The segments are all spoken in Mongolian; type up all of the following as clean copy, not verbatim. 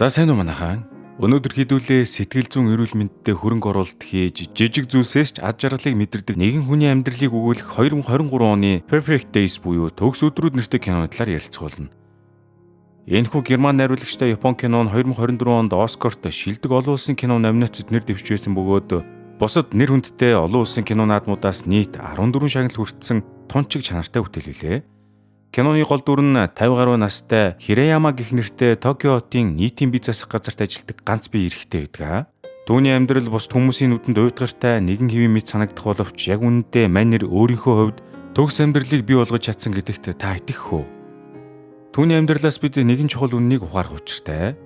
За сайн уу манайхан. Өнөөдөр хэдүүлээ сэтгэл зүйн эрүүл мэндтэй хөрөнгө оруулалт хийж жижиг зүйлсээс ч ад жаргалыг мэдэрдэг нэгэн хүний амьдралыг өгүүлэх 2023 оны Perfect Days буюу төгс өдрүүд нэртэй киноны талаар ярилцуулна. Энэхүү герман найруулагчтай Япон кино нь 2024 онд Оскарт шилдэг олон улсын кино номинацид нэр дэвшижсэн бөгөөд бусад нэр хүндтэй олон улсын кино наадмуудаас нийт 14 шагнал хүртсэн тунчиг чанартай бүтээлээ. Киноны гол дүр нь 50 гаруй настай Хирэяма гэх нэртэй Токио хотын нийтийн бие засах газарт ажилладаг ганц бие эрэгтэй байдаг. Түүний амьдрал бусад хүмүүсийн нүдэнд уйтгартай нэгэн хэвийн мэт санагдах боловч яг үнэндээ мань нэр өөрийнхөө хувьд төгс амьдралыг бий болгож чадсан гэдэгт та итгэх үү? Түүний амьдралаас бид нэгэн чухал үннийг ухаарах учиртай.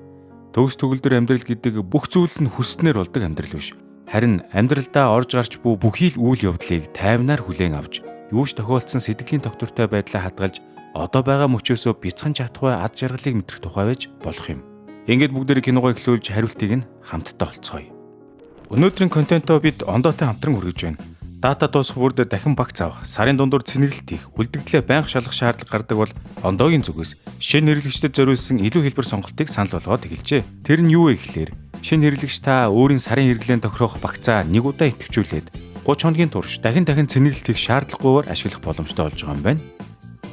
Төгс төгөлдөр амьдрал гэдэг бүх зүйл нь хүсснээр болдог амьдрал биш. Харин амьдралдаа орж гарч буй бүхий л үйл явдлыг тайвнаар хүлээн авч, юуж тохиолдсон сэтгэлийн тогтвортой байдлаа хадгалж одоо байгаа мөчөөсөө бяцхан чадахгүй ад жаргалыг мэдрэх тухай байж болох юм. Ингээд бүгдээрээ киногоо эхлүүлж хариултыг нь хамтдаа олцгоё. Өнөөдрийн контентоо бид ондоотой хамтран хүргэж байна. Дата дуусах бүрд дахин багц авах, сарын дундуур цэнэглэлт хийх, үлдэгдлээ байнга шалгах шаардлага гардаг бол ондоогийн зүгээс шинэ хэрэглэгчдэд зориулсан илүү хэлбэр сонголтыг санал болгоод эхэлжээ. Тэр нь юу вэ гэхлээр шинэ хэрэглэгч та өөрийн сарын хэрэглээнд тохирох багцаа нэг удаа идэвхжүүлээд 30 хоногийн турш дахин цэнэглэлт хийх шаардлагагүйгээр ашиглах боломжтой болж байгаа юм байна.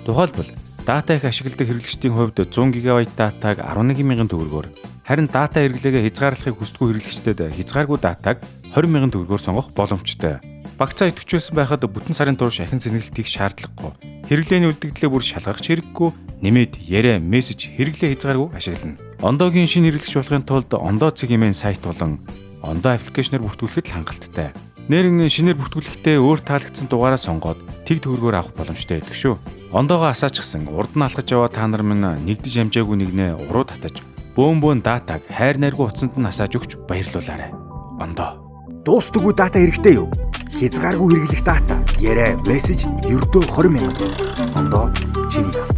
Тухайлбал дата их ашигладаг хэрэглэгчдийн хувьд 100 ГБ датаг 11,000 төгрөгөөр, харин дата хэрэглээгээ хязгаарлахыг хүсдэггүй хэрэглэгчдэд хязгааргүй датаг 20,000 төгрөгөөр сонгох боломжтой. Багцаа идэвхжүүлсэн байхад бүтэн сарын турш ахин цэнэглэлт хийх шаардлагагүй. Хэрэглээний үлдэгдлээ бүр шалгах хэрэггүй, нэмээд яриа, мессеж хэрэглээ хязгааргүй ашиглана. Ондоогийн шинэ хэрэглэгч болохын тулд ондоо цэг хэмээн сайт болон ондоо аппликейшнээр бүртгүүлэхэд л хангалттай. Нэрэн шинээр бүртгүүлэхдээ өөр таалагдсан дугаараа сонгоод тэг төгрөгөөр авах боломжтой байдаг шүү. Ондоогоо асаачсан урд нь алхаж яваа та нар минь нэгдэж амжаагүй нэгнээ уруу татаж бөөн датаг хайр найргүй утсанд нь асааж өгч баярлуулаарай. Ондоо. Дуустдаггүй дата хэрэгтэй юу? Хязгааргүй хэрэглэх дата, яриа, мессеж ердөө 20,000 төгрөг. Ондоо чиний яв.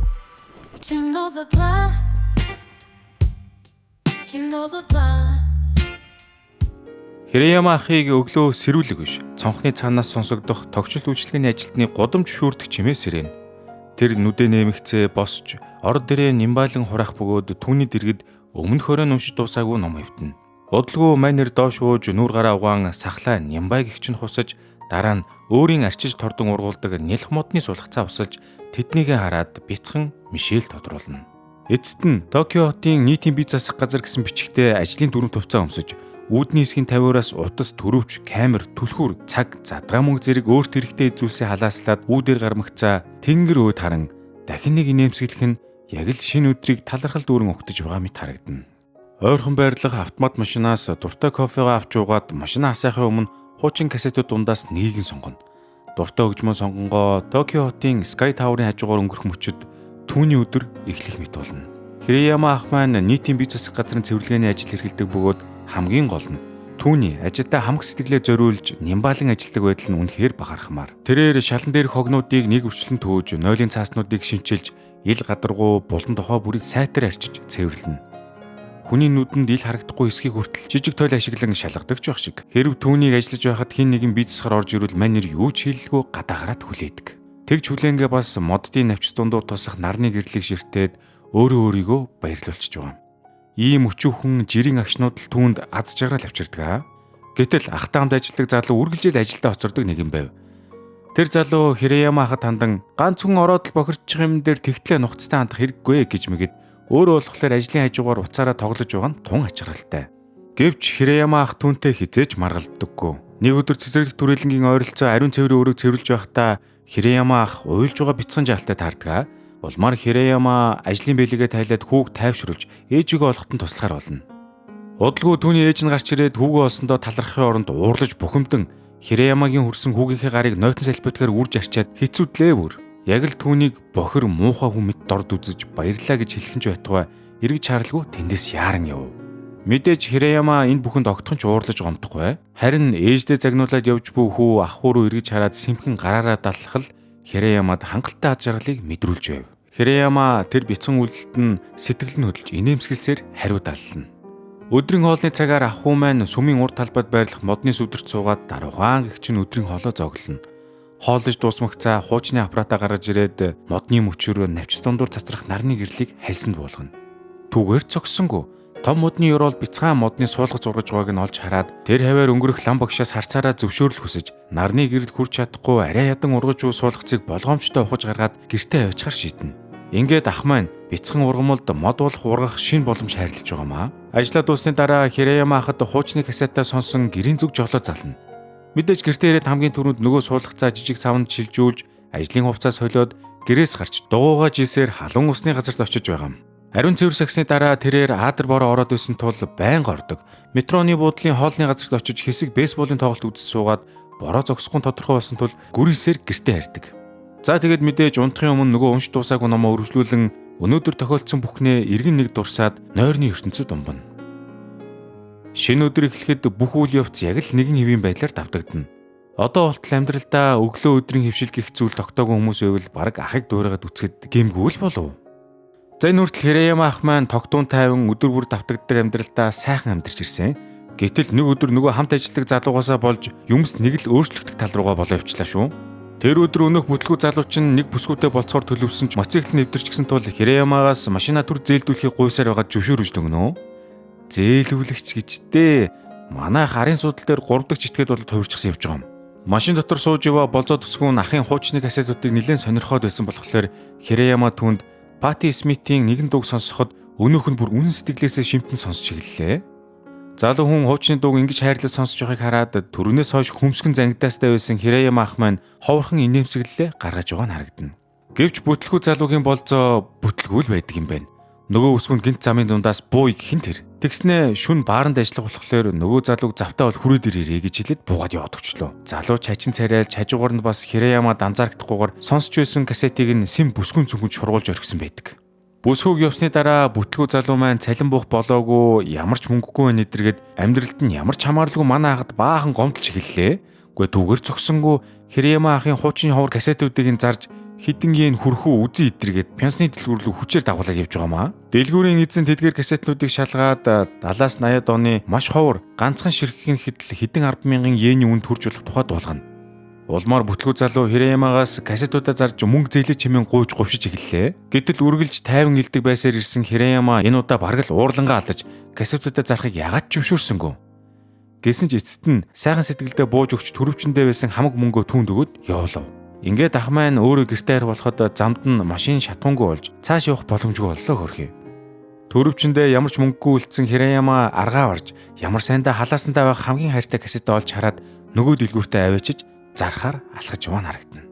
Хирэяма ахыг өглөө сэрүүлэг биш, цонхны цаанаас сонсогдох тогтчил үйлчлэгээний ажилтны годомж шүүрдэх чимээ сэрэн. Тэр нүдэ нэмэгцээ босч, орд дээрээ нимбайлан хураах бөгөөд түүний дэргэд өмнөх хорой уншиж дуусаагүй ном хэвтэнэ. Удалгүй манер доош ууж нүүр гараа угаан сахлаа нимбай гихч нь хусаж, дараа нь өөрийн арчиж тордон ургуулдаг нэлх модны сулхацаа усалж тэднийгээ хараад бяцхан Мишель тодруулна. Эцэст нь Токио хотын нийтийн бие засах газар гэсэн бичгтээ ажлын дүрм тувцаа өмсөж, үүдний хэсгийн тавиураас утас, төрөвч, камер, түлхүүр, цаг, задгаа мөнгө зэрэг өөрт хэрэгтэй зүйлсээ халааслаад үүдээр гармагцаа тэнгэр өөд харан дахин нэг инээмсэглэх нь яг л шинэ өдрийг талархал дүүрэн өгтөж байгаа мэт харагдана. Ойрхон байрлах автомат машинаас дуртай кофегаа авч уугаад машина асаахын өмнө хуучин кассетууд дундаас нэгийг нь сонгоно. Дуртай хөгжмөө сонгонгоо Токио хотын Sky Tower-ын хажуугаар өнгөрөх мөчөд түүний өдөр эхлэх мэт болно. Хирэяма ах маань нийтийн бие засах газрын цэвэрлэгээний ажил эрхэлдэг бөгөөд хамгийн гол нь түүний ажилдаа хамаг сэтгэлээ зориулж нимбалан ажилдаг байдал нь үнэхээр бахархмаар. Тэрээр шалан дээрх хогнуудыг нэг өвчлөн төөж, нойлын цааснуудыг шинчилж, ил гадаргуу булан дохоо бүрийг сайтар арчиж цэвэрлэнэ. Хүний нүдэнд ил харагдахгүй хэсгийг хүртэл жижиг тойл ашиглан шалгадагч байх шиг. Хэрв түүнийг ажиллаж байхад хин нэгэн бие засахаар орж ирвэл манер юу ч хийлгүй гадаагараад хүлээдэг. Тэгж хүлээнгээ бас моддын навч дундуур тусах нарны гэрлийг ширтээд өөрийгөө баярлуулчихж байгаа. Ийм өчүүхэн жирийн агшнууд л түүнд аз жаргал авчирдаг. Гэтэл ах таамд ажилладаг залуу үргэлжил ажилдаа хоцордог нэг юм байв. Тэр залуу Хирэяма хахад хандан ганц хүн ороод л бохирчих юм дээр тэгтлээ нухацтай хандах хэрэггүй гэж мэгэд өөрөө болохоор ажлын хажуугаар уцаараа тоглож байгаа нь тун ачаалалтай. Гэвч Хирэяма ах түүнтэй хизээж маргалддаггүй. Нэг өдөр цэцэрлэг түрээлэнгийн ойролцоо ариун цэврийн өрөөг цэвэрлж байхдаа Хирэяма ах уйлж байгаа бяцхан жаалтай таардаг. Улмаар Хирэяма ажлын бэлэгээ тайлаад хүүг тайвшруулж ээжигээ олоход нь туслахаар болно. Удалгүй түүний ээж нь гарч ирээд хүүгээ олсондоо талархахын оронд уурлаж бухимдан Хирэямагийн хүрсэн хүүгийнхээ гарыг нойтон салбитгаар үрж арчаад хэцүүдлээ бүр. Яг л түүнийг бохир муухай хүмэд дорд үзэж баярлаа гэж хэлэх нь ч байтугай эргэж харалгүй тэндээс яаран яв. Мэдээж Хирэяма энэ бүхэнд огтхон ч уурлаж гомдохгүй. Харин ээждээ загнуулаад явж буй хүү ах хүү рүү эргэж хараад сэмхэн гараараа даллах л Хирэямад хангалттай ад жаргалыг мэдрүүлж байв. Хирэяма тэр бяцхан үйлдэлд нь сэтгэл нь хөдөлж инээмсэглсээр хариу даллана. Өдрийн хоолны цагаар ах хүү маань сүмийн урд талбайд байрлах модны сүдэрт суугаад даруугаан гихч нь өдрийн хоолоо зоглоно. Хоолж дуусмагцаа хуучны аппаратаа гаргаж ирээд модны мөчөөр навч дундуур цацрах нарны гэрлийг хальсанд буулгана. Түгээр цогсонгүй Том модны юрол бяцхан модны суулгаж зургаж байгааг нь олж хараад тэр хаваар өнгөрөх лам багшаас харцаараа зөвшөөрөл хүсэж нарны гэрэл хүрч чадахгүй арай ядан ургаж уу суулгацыг болгоомжтой ухаж гаргаад гэртээ авчихар шийднэ. Ингээд ах маань бяцхан ургамалд мод болох ургах шин боломж хайрлаж байгаамаа. Ажлаа дуусны дараа Хирэяма ахад хуучны касетаа сонсон гэрийн зүг жолоо зална. Мэдээж гэртээ ирээд хамгийн түрүүнд нөгөө суулгацаа жижиг савнд шилжүүлж ажлын хувцас солиод гэрээс гарч дугуйгаа жилсээр халуун усны газарт очиж байгаа юм. Ариун цэвэр сагсны дараа тэрээр аадар бороо ороод исэн тул байнга ордог. Метроны буудлын хоолны газарт очиж хэсэг бейсболын тоглолт үзэж суугаад бороо зогсохгүй тодорхой болсон тул гүрийсээр гэртээ хардаг. За тэгээд мэдээж унтахын өмнө нөгөө унш дуусаагүй номоо үргэлжлүүлэн өнөөдөр тохиолдсон бүхнээ эргэн нэг дурсаад нойрны ертөнцөд умбана. Шинэ өдөр эхлэхэд бүх үйл явц яг л нэгэн хэвийн байдлаар давтагдана. Одоо болтол амьдралдаа өглөө өдрийн хөвшил гих зүйл тогтоогүй хүмүүс байвал бараг ахыг дуурайгаад үцхэд гэмгүй л болов. За энэ хүртэл Хирэяма ах маань тогтуун тайван өдөр бүр давтагддаг амьдралдаа сайхан амьдарч ирсэн. Гэтэл нэг өдөр нөгөө хамт ажилладаг залуугаасаа болж юмс нэг л өөрчлөгдөх тал руугаа болоо явчлаа шүү. Тэр өдөр өнөөх бүтлгүү залуу чинь нэг бүсгүүтэй болцохоор төлөвсөн ч моцикл нэвтэрчихсэн тул Хирэямагаас машина төр зээлдүүлэхийг гуйсаар байгаа зөвшөөрөж дөнгөнөө. Зээлүүлэгч гэжтэй манай харын судал дээр 3 дахь читгээд бол товирчихсан явж байгаа юм. Машин дотор сууж яваа болзоод өсгүүн ахын хуучны касетуудыг нэлээд сонирхоод байсан болохоор Хирэяма түнд Пати Смитийн нэгэн дууг сонсоход өнөөх нь бүр үнэн сэтгэлээсээ шимтэн сонсч эхэллээ. Залуу хүн хуучны дууг ингэж хайрлаж сонсож байгааг хараад түрүүнээс хойш хөмсгөн зангидаастай байсан Хирэяма ах маань ховорхон инээмсэглэлээ гаргаж байгаа нь харагдана. Гэвч бүтлгүү залуугийн болзоо бүтлгүү л байдаг юм байна. Нөгөө өсгүн гинт замын дундаас бууй гэх нь тэр. Тэгснэ шүн бааранд ажиллах болохоор нөгөө залууг завтаа бол хүрээд ирээрэй гэж хэлээд буугаад яваад өчлөө. Залуу чачин царайлж хажуугаар нь бас Хирэяма данзаархдахгүйгээр сонсч байсан касетыг нь сэм бүсгүн цүнхэж шургуулж орхисон байдаг. Бүсгүүг явсны дараа бүтлгүү залуу маань цалин буух болоогүй ямар ч мөнгөгүй нэдэргээд амьдралд нь ямар ч хамааралгүй манай хахад баахан гомдолж эхэллээ. Үгүй түүгээр зогсонгүй Хирэяма ахын хуучин ховор касетуудыг нь зарж хитэн yen хүрхүү үзэн идэргээд пенсны дэлгүүр рүү хүчээр дагуулад явж байгаамаа. Дэлгүүрийн эзэн тэдгээр касетнуудыг шалгаад 70-аас 80-ад оны маш ховор ганцхан ширхгийн хэдэл хэдэн 10,000 йений үнд хүрч болох тухай дуулгана. Улмаар бүтлгүү залуу Хирэямагаас касетуудаа зарж мөнгө зээлээ чимэн гуйж говшиж эхэллээ. Гэтэл үргэлж тайван илдэг байсаар ирсэн Хирэяма энэ удаа бараг л уурлангаа алдаж касетуудаа зарахыг ягаад ч зөвшөөрсөнгөө. Гэсэн ч эцэст нь сайхан сэтгэлдээ бууж өгч төрөвчөндөө байсан хамаг мөнгөө түүнд өгöd явуулав. Ингээд ах маань өөрөө гэртээ хайр болоход замд нь машин шатхуунгүй болж цааш явах боломжгүй боллоо хөрхий. Төрөвчөндөө ямар ч мөнгөгүй үлдсэн Хирэяма аргаа барж ямар сайндаа халаасантай байх хамгийн хайртай касетаа олж хараад нөгөө дэлгүүртээ аваачиж зархаар алхаж яваа харагдана.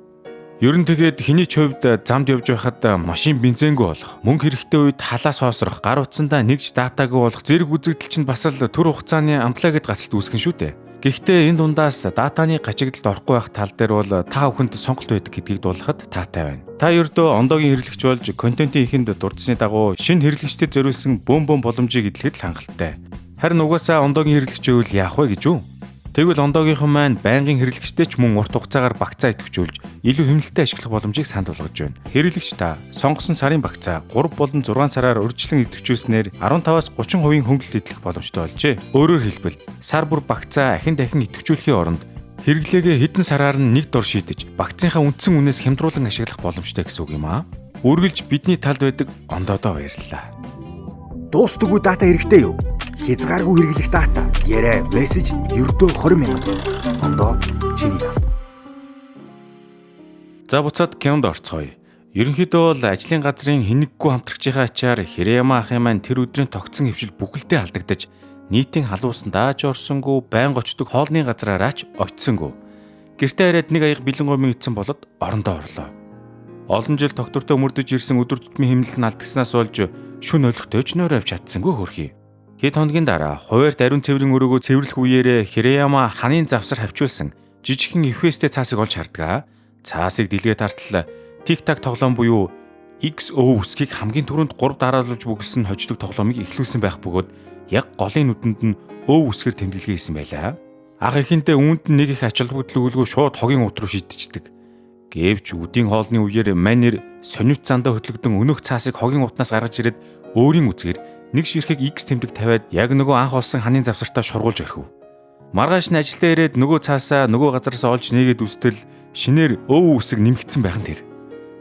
Ер нь тэгээд хэний ч хувьд замд явж байхад машин бензингүй болох, мөнгө хэрэгтэй үед халаас хоосрох, гар утсандаа нэгж датаагүй болох зэрэг үзэгдэл чинь бас л төр хугацааны амтлагид гацалт үүсгэн шүү дээ. Гэхдээ энэ дундаас датаны гачигдалд орохгүй байх тал дээр бол та бүхэнд сонголт байдаг гэдгийг дуулахад таатай байна. Та ердөө ондоогийн хэрэглэгч болж контентын ихэнд дурдсны дагуу шинэ хэрэглэгчдэд зориулсан бөөн боболомжийг эдлэхэд л хангалттай. Харин угаасаа ондоогийн хэрэглэгч үйл яах вэ гэж үү? Тэгвэл ондоогийнхан маань байнгын хэрэглэгчтэй ч мөн урт хугацаагаар багцаа идэвхжүүлж илүү хэмнэлттэй ашиглах боломжийг санд болгож байна. Хэрэглэгч та сонгосон сарын багцаа 3 болон 6 сараар урьдчилан идэвхжүүлснээр 15-аас 30% хөнгөлөлт идэх боломжтой болжээ. Өөрөөр хэлбэл сар бүр багцаа ахин дахин идэвхжүүлэхийн оронд хэрэглээгээ хэдэн сараар нь нэг дор шийдэж багцынхаа үндсэн үнээс хямдруулан ашиглах боломжтой гэсэн үг юм аа. Үргэлж бидний талд байдаг ондоодоо баярлалаа. Дуустдаггүй дата хэрэгтэй юу? Хязгааргүй хэрэглэх дата. Яриа, мессеж ердөө 20,000 төгрөг. Ондоо чиний тал. За буцаад кинонд орцгоё. Ерөнхийдөө бол ажлын газрын хэнэггүй хамтрагчийн ачаар Хирэяма ахын маань тэр өдрийн тогтсон хөвшил бүхэлдээ алдагдаж нийтийн халуусан дааж орсонгүй байн очдог хоолны газраараач очисонгүй. Гэртээ хараад нэг аяга бэлэн гомын ицсэн болоод орондоо орлоо. Олон жил доктортой мөрдөж ирсэн өдөр тутмын хэмнэлт нь алдагснаас болж шүн олигтой ч нойр авч чадсангүй хөрхий. Хэд хоногийн дараа хуваарьт ариун цэврийн өрөөгөө цэвэрлэх үеэрээ Хирэяма ханын завсар хавчуулсан жижигхэн FST цаасыг олж хардгаа. Цаасыг дэлгээ тартал TikTok тоглоом буюу XO үсгийг хамгийн түрүүнд 3 дараалуулж бүгэлсэн хождог тоглоомыг эхлүүлсэн байх бөгөөд яг голын нүдэнд нь өв үсгээр тэмдэглэгээ хийсэн байлаа. Ах ихэнтэй үүнд нь нэг их ач холбогдол өгүүлгүй шууд хогийн ут руу шидчихдэг. Гэвч үдийн хоолны үеэр манер сониуч зандаа хөтлөгдөн өнөөх цаасыг хогийн утнаас гаргаж ирээд өөрийн үзгээр нэг ширхэг X тэмдэг тавиад яг нөгөө анх олсон ханын завсартаа шургуулж орхив. Маргааш нь ажилдаа ирээд нөгөө цаасаа нөгөө газараас олж нээгээд үстэл шинээр өв үсэг нэмэгдсэн байх нь тэр.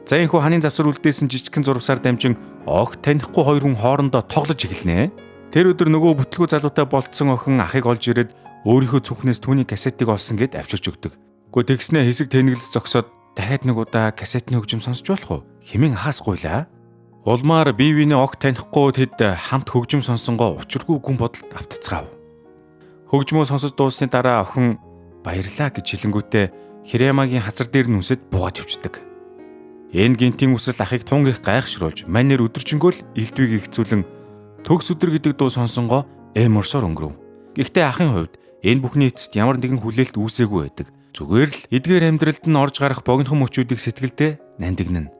За энэхүү ханын завсар үлдээсэн жижигхэн зурвсаар дамжин огт танихгүй хоёр хүн хоорондоо тоглож эхэлнэ. Тэр өдөр нөгөө бүтлгүү залуутай болцсон охин ахыг олж ирээд өөрийнхөө цүнхнээс түүний касетыг олсон гэд авчирч өгдөг. Гэхдээ тэгснээ хэсэг тэнэглэж зогсоод дахиад нэг удаа касетны хөгжим сонсч болох уу? Хэмээн ахаас гуйлаа. Улмаар бие биенээ огт танихгүй тэд хамт хөгжим сонсонгоо учиргүй гүн бодолд автцгаав. Хөгжмөө сонсож дууссаны дараа охин баярлаа гэж хэлэнгүүтээ Хиреямагийн хазар дээр нүсэд буугаад явчихдаг. Энэ гинтийн үсэл ахыг тунгих гайхшруулж манер өдөржингөөл элдвийг эргцүүлэн төгс өдөр гэдэг дуу сонсонгоо эморсоор өнгөрөв. Гэхдээ ахын хувьд энэ бүхний эцэст ямар нэгэн хүлээлт үүсээгүй байдаг. Зүгээр л эдгээр амьдралд нь орж гарах богинохон мөчүүдийг сэтгэлдээ нандинна.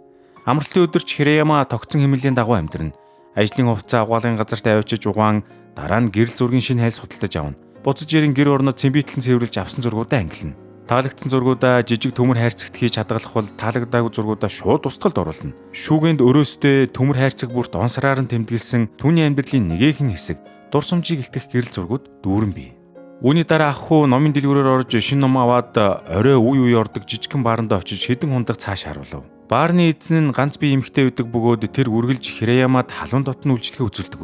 Амралтын өдөрч Хиреяма тогтсон хэмнэлийн дагуу амьдрна. Ажлын хувцас агуулгын газарт авчиж угаан дараа нь гэрэл зургийн шинэ хайл судалдаж авна. Буцаж ирэн гэр орнод цэмбитлэн цэвэрлж авсан зургуудаа ангилна. Таалагдсан зургуудаа жижиг төмөр хайрцагт хийж хадгалах бол таалагдаагүй зургуудаа шууд устгалд оруулна. Шүүгэнд өрөөстэй төмөр хайрцаг бүрт онсраар нь тэмдэглэсэн түүний амьдралын нэгэхэн хэсэг дурсамжийг илтгэх гэрэл зургууд дүүрэн бий. Үүний дараа ах хүү номын дэлгүүрээр орж шинэ ном аваад орой үе ордог жижигхэн бааранд очиж хэдэн хундаг цааш харуулв. Баарны эзэн нь ганц бие эмэгтэй байдаг бөгөөд тэр үргэлж Хиреямад халуун дотны үйлчлэгээ үзүүлдэг.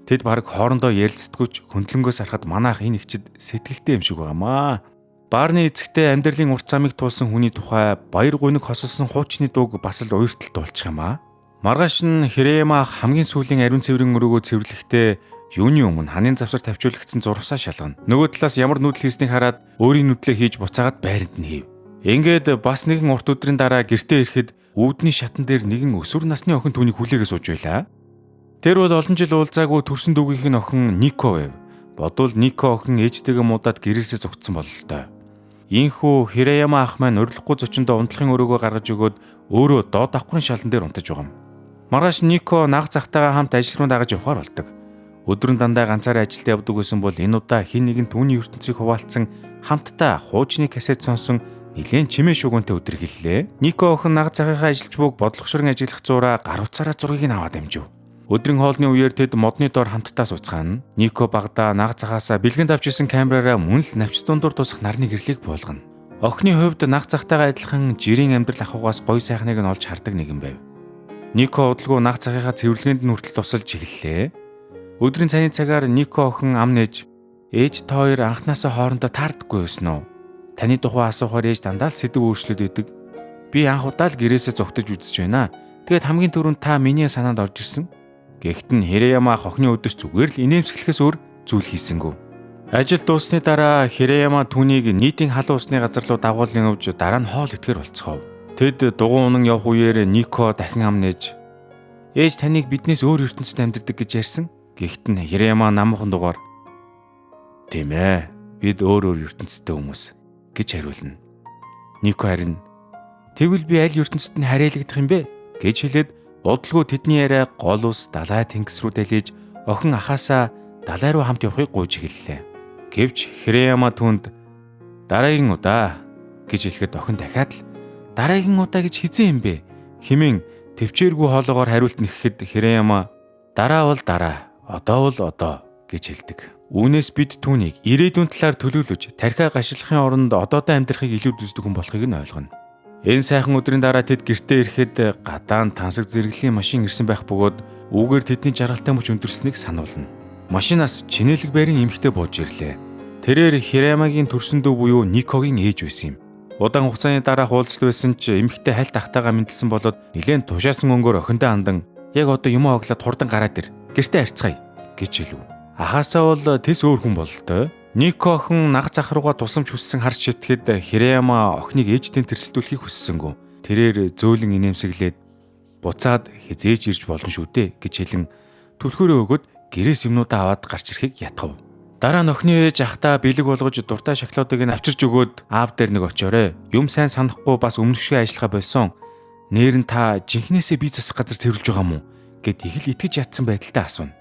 Тэд бараг хоорондоо ярилцдаггүйч хөндлөнгөөс харахад манайх энэ ихчид сэтгэлтэй юм шиг байгаамаа. Баарны эзэгтэй амьдралын урт замыг туулсан хүний тухай баяр гуниг хосолсон хуучны дууг бас л уяртал дуулчих юм аа. Маргааш нь Хиреяма хамгийн сүүлийн ариун цэврийн өрөөгөө цэвэрлэхдээ юуны өмнө ханын завсар тавьчуулагдсан зурвасаа шалгана. Нөгөө талаас ямар нүүдэл хийснийг хараад өөрийн нүдлээ хийж буцаагаад байранд нь хийв. Ингээд бас нэгэн урт өдрийн дараа гэртээ ирэхэд үүдний шатан дээр нэгэн өсвөр насны охин түүнийг хүлээгээ сууж байлаа. Тэр бол олон жил уулзаагүй төрсөн дүүгийнх нь охин Нико байв. Бодвол Нико охин ээжтэйгээ муудаад гэрээсээ зогтсон бололтой. Ийхүү Хиреяма ах маань урилахгүй зочиндоо унтлахын өрөөгөө гаргаж өгөөд өөрөө доод давхрын шалан дээр унтаж байгаа юм. Маргааш Нико наг захтайгаа хамт ажил руу дагаж явахаар болдог. Өдрөн дандаа ганцаараа ажилд явдаг байсан бол энэ удаа хин нэгэн түүний ертөнцийг хуваалцсан хамтдаа хуучны касет сонсон нэлээд чимээ шугуунтай өдөр хэллээ. Нико охин наг захыхаа ажилч бүг бодлогошрон ажиллах зураа гар утсаараа зургийг нь аваад амжив. Өдрийн хоолны үеэр тэд модны доор хамтдаа сууцгаана. Нико багада наг захаасаа бэлгэнд авч исэн камераараа мөн л навч дундуур тусах нарны гэрлийг буулгана. Охины хувьд наг захтайгаа адилхан жирийн амьдрал ахугаас гоё сайхныг нь олж хардаг нэгэн байв. Нико удалгүй наг захыхаа цэвэрлэгэнд нь хүртэл тусалж эхэллээ. Өдрийн цайны цагаар Нико охин ам нээж ээж та хоёр анхнаасаа хоорондоо таардаггүй байсан уу? Таны тухай асуухаар ээж дандаа л сэдв өөрчлөд өгдөг. Би анх удаа л гэрээсээ зогтож үзэж байна. Тэгээд хамгийн түрүүнд та миний санаанд орж ирсэн. Гэхдээ Хиреяма охины өдөрч зүгээр л инээмсэглэхээс өөр зүйл хийсэнгүй. Ажил дууссаны дараа Хиреяма түүнийг нийтийн халуун усны газар руу дагуулan явж дараа нь хоол итгэр болцгов. Тэд дугуй унан явх үеэр Нико дахин ам нээж ээж таныг биднээс өөр ертөнцид амьдардаг гэж ярьсан. Гэхдээ Хиреяма намхан дугаар тийм ээ бид өөр ертөнцтэй хүмүүс гэж хариулна. Нико харин тэгвэл би аль ертөнцид нь харьяалагдах юм бэ гэж хэлээд удалгүй тэдний яриа гол ус далай тэнгис рүү далиж охин ахаасаа далай руу хамт явахыг гуйж эхэллээ. Гэвч Хиреяма түнд дараагийн удаа гэж хэлэхэд охин дахиад л дараагийн удаа гэж хизээ юм бэ хэмээн төвчээргүй хоолоогоор хариулт нэхэхэд Хиреяма дараа бол дараа одоо бол одоо гэж хэлдэг. Үүнээс бид түүнийг ирээдүйн талаар төлөвлөж тархиа гашилхын оронд одоодоо амьдрахыг илүү үздэг хүн болохыг нь ойлгоно. Энэ сайхан өдрийн дараа тэд гэртээ ирэхэд гадаан тансаг зэрэглэлийн машин ирсэн байх бөгөөд үүгээр тэдний жаргалтай мөч өндөрснийг сануулна. Машинаас чинэлэг байрын эмэгтэй бууж ирлээ. Тэрээр Хиреямагийн төрсөн дүү буюу Никогийн ээж байсан юм. Удаан хугацааны дараа уулзлаа байсан ч эмэгтэй хальт ахтайгаа мэдлсэн болоод нэлээд тушаасан өнгөөр охиндоо андан яг одоо юм оглоод хурдан гараад ир. Гэртээ харьцгаая гэж хэлв. Ахаасаа бол тэс өөр хүн бололтой. Нико охин наг зах руугаа тусламж хүссэн харж шитгэхэд Хиреяма охиныг ээжтэй тэрсэлдүүлэхийг хүссэнгүү. Тэрээр зөөлөн инээмсэглээд буцаад хизээж ирж болно шүү дээ гэж хэлэн түлхүүрээ өгöd гэрээс юмнуудаа аваад гарч ирэхийг ятгав. Дараа нь охины ээж ахтаа бэлэг болгож дуртай шоколадыг нь авчирч өгöd аав дээр нэг очоорой. Юм сайн санахгүй бас өмнөшгөө ажиллахаа болсон. Нээр нь та жинхнээсээ бие засах газар цэвэрлж байгаа мó гэд их л итгэж ятсан байдалтай асууна.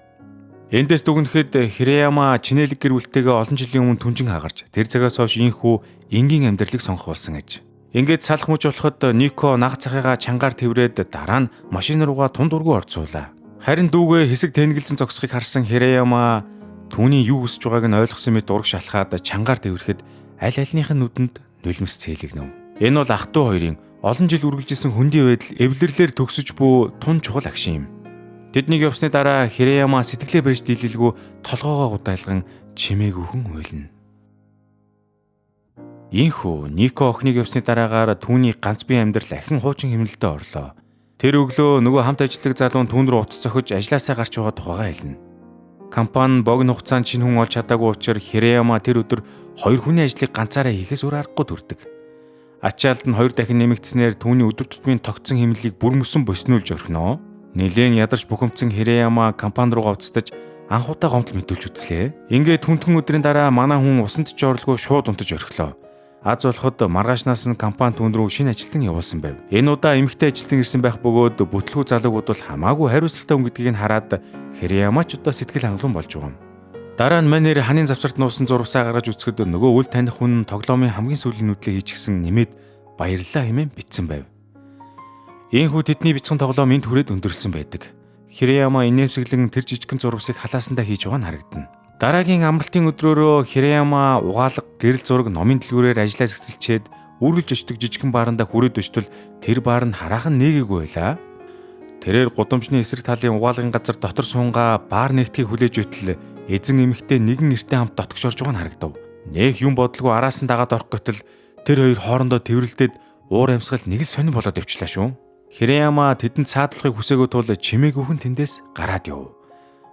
Эндээс дүгнэхэд Хиреяма чинэлэг гэр бүлтэйгээ олон жилийн өмнө түнжин хагарч тэр цагаас хойш ийхүү энгийн амьдралыг сонгох болсон гэж. Ингээд салах мөч болоход Нико наг цахигаа чангаар тэврээд дараа нь машин руугаа тунд ургуу орцуулаа. Харин дүүгээ хэсэг тэнэгэлзэн зогсохыг харсан Хиреяма түүний юу хүсэж байгааг нь ойлгосон мэт ураг шалхаад чангаар тэврэхэд аль альнийх нь нүдэнд нулимс цээлэгнэв. Энэ бол ах トゥ хоёрын олон жил үргэлжилсэн хөндий байдал эвлэрлэр төгсөж буй тун чухал агшин юм. Тэднийг явсны дараа Хирэяма сэтгэлээ барьж дийлэлгүй толгоогоо гудайлган чимээгүйхэн уйлна. Ийхүү Нико охиныг явсны дараагаар түүний ганц бие амьдрал ахин хуучин хэмнэлтэд орлоо. Тэр өглөө нөгөө хамт ажилладаг залуу нь түүн рүү утас зохиж ажилласаа гарч байгаа тухайгаа хэлнэ. Компани богино хугацаанд шинэ хүн олж чадаагүй учраас Хирэяма тэр өдөр 2 хүний ажлыг ганцаараа хийхээс өөр аргагүй төрдөг. Ачаалд нь 2 дахин нэмэгдснээр түүний өдөр тутмын тогтсон хэмнэлийг бүр мөсөн боснуулж орхино. Нилээн ядарч бухимдсан Хирэяма компани руу гавцдаж анхудаа гомдол мэдүүлж үзлээ. Ингээд түнхэн өдрийн дараа манай хүн усанд ч орлого шууд унтаж орхилоо. Аз болоход маргаашнаас нь компани түүн рүү шинэ ажилтан явуулсан байв. Энэ удаа эмэгтэй ажилтан ирсэн байх бөгөөд бүтлгүй залуугууд бол хамаагүй хариуцлагатай хүн гэдгийг хараад Хирэяма ч одоо сэтгэл хангалуун болж байгаа юм. Дараа нь манер ханийн завсарт нуусан зурвасаа гаргаж үзэхэд нөгөө үл таних хүн тоглоомын хамгийн сүүлийн нүдлээ хийчихсэн нэмээд баярлалаа хэмээн бичсэн байв. Ийхүү тэдний бичсэн тоглоом энд хүрээд өндөрлсөн байдаг. Хирэяма инээмсэглэн тэр жижигхэн зурвасыг халаасандаа хийж байгаа нь харагдана. Дараагийн амралтын өдрөөрөө Хирэяма угаалга, гэрэл зураг, номын дэлгүүрээр ажиллаа зэгцэлчээд үргэлж очдог жижигхэн баарандаа хүрээд очтол тэр баар нь хараахан нээгээгүй байлаа. Тэрээр гудамжны эсрэг талын угаалгын газар дотор суунгаа баар нэгтгийг хүлээж өтөл эзэн эмэгтэй нэгэн нэртэй хамт дотгошорж байгаа нь харагдав. Нэх юм бодлого араас нь дагаад орох гэтэл тэр хоёр хоорондоо тэврэлдээд уур амьсгал нэг л сонир болоод явчлаа шүү. Хирэяма тэдэнд саадлахыг хүсээгүй тул чимээгүйхэн тэндээс гараад яв.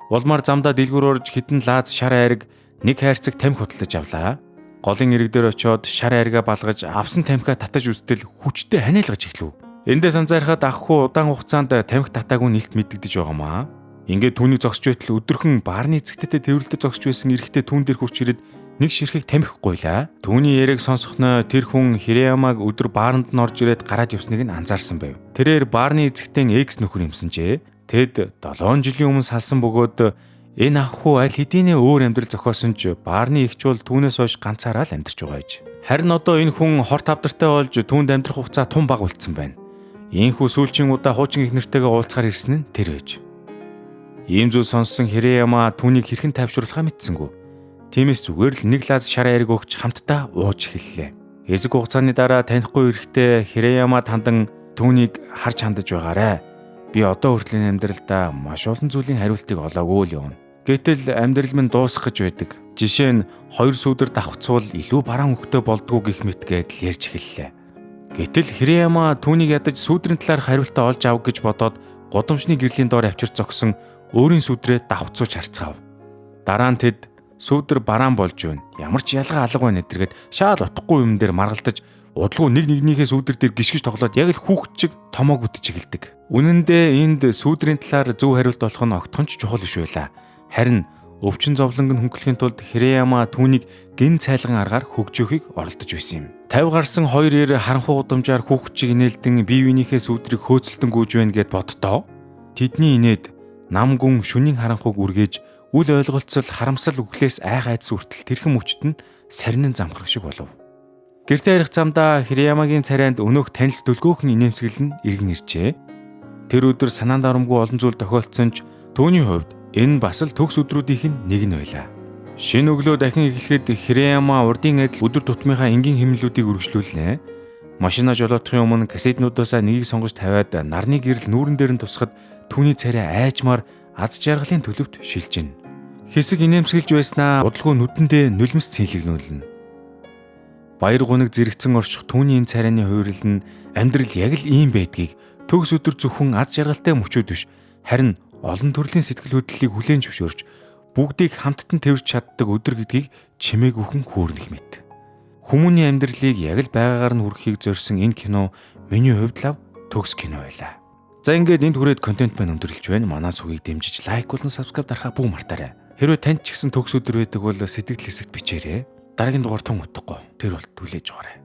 Улмаар замдаа дэлгүүр орж хитэн лааз шар айраг нэг хайрцаг тамхи худалдаж авлаа. Голын ирэг дээр очиод шар айргаа балгаж авсан тамхиа татаж үстэл хүчтэй ханиалгаж эхлэв. Эндээс анзаархад ахгүй удаан хугацаанд тамхи татаагүй нэлт мэддэгдэж байгаамаа. Ингээд түүнийг зогсож байтал өдөрхөн баарны эцэгтэйтэй тэрвэлдэж зогсож байсан эрэгтэй түүн дээр хурч ирээд нэг ширхэг тамхиггуйлаа. Түүний яриаг сонсохноо тэр хүн Хирэямаг өдөр бааранд нь орж ирээд гараад явсныг нь анзаарсан байв. Тэрээр баарны эцэгтэн экс нөхөр юмсанжээ. Тэд 7 жилийн өмнө салсан бөгөөд энэ ах хүү аль хэдийнэ өөр амьдрал зохиосон ч баарны эгч бол түүнээс хойш ганцаараа л амьдарч байгаа гэж. Харин одоо энэ хүн хорт авдартай болж түүнд амьдрах хугацаа тун бага болцсон байна. Ийхүү сүүлчийн удаа хуучин их нэртэйгээ уулзахаар ирсэн нь тэр байж. Ийм зүйл сонссон Хирэяма түүнийг хэрхэн тайвшруулахаа мэдсэнгүү. Тиймээс зүгээр л нэг лаз шар айраг өгч хамтдаа ууж эхэллээ. Хэсэг хугацааны дараа танихгүй эрэхтэй Хирэяма тандан түүнийг харж хандаж байгаарэ. Би одоо хүртлийн амьдралдаа маш олон зүйлийн хариултыг олоогүй л явна. Гэтэл амьдрал минь дуусах гэж байдаг. Жишээ нь 2 сүүдэр давхцуул илүү бараан хөхтэй болдгоо гэх мэт гэдэл ярьж эхэллээ. Гэтэл Хирэяма түүнийг ядаж сүүдрийн талаарх хариултаа олж авах гэж бодоод гудамжны гэрлийн доор авчирч зогсон өөрийн сүүдрээ давхцууч харцгаав. Дараа нь тэд сүүдэр бараан болж байна. Ямар ч ялгаа алга байна гэдэргээд шаал утгагүй юм дээр маргалдаж удалгүй нэг нэгнийхээ сүүдэр дээр гიშгэж тоглоод яг л хүүхэд чиг томоог үтж эхэлдэг. Үнэн дээр энд сүүдрийн талаар зөв хариулт олох нь огтхон ч чухал биш байлаа. Харин өвчин зовлонг нь хөнгөлөхийн тулд Хирэяма түүнийг гин цайлган аргаар хөгжөөхийг оролдож байсан юм. 50 гарсан 2 харанхуй гудамжаар хүүхэд чиг инээлдэн бие биенийхээ сүүдрийг хөөцөлтөн гүйж байна гэд боддоо. Тэдний инээд нам гүн шүнийн харанхуйг үргээж үл ойлголцол харамсал үхлээс айх айдас үртэл тэрхэн мөчт нь сарнин замхрах шиг болов. Гэртээ ярих замдаа Хирэямагийн царайнд өнөөх танил дөлгөөхөн инээмсэглэл нь иргэн иржээ. Тэр өдөр санаанд оромгүй олон зүйл тохиолдсон ч түүний хувьд энэ бас л төгс өдрүүдийнх нь нэг нь байлаа. Шинэ өглөө дахин эхлэхэд Хирэяма урдын адил өдөр тутмынхаа энгийн хэмнэлүүдийг үргэлжлүүлнэ. Машина жолоодохын өмнө кассетнуудаасаа нэгийг сонгож тавиад нарны гэрэл нүүрэн дээр нь тусахад түүний царай айжмаар аз жаргалын төлөвт шилжинэ. Хэсэг инээмсэглэж байснаа удалгүй нүдэндээ нулимс цэглэгнүүлнэ. Баяр гуниг зэрэгцэн орчих түүний энэ царайны хувирал нь амьдрал яг л ийм байдгийг төгс өдөр зөвхөн аз жаргалтай мөчүүд биш харин олон төрлийн сэтгэл хөдлөлийг хүлээн зөвшөөрч бүгдийг хамттан тэрвэрч чаддаг өдөр гэдгийг чимээгүйхэн хүүрнэх мэт. Хүмүүний амьдралыг яг л байгаагаар нь хүргэхийг зорьсон энэ кино миний хувьд лав төгс кино байлаа. За ингээд энд хүрээд контент маань өндөрлөж байна. Манай сүгийг дэмжиж лайк болон сабскрайб дарахаа бүгд мартаарай. Хэрвээ танд ч гэсэн төгс өдөр байдаг бол сэтгэл хэсэгт бичээрэй. Дараагийн дугаар тун утгагүй. Тэр бол түлээж байгаарай.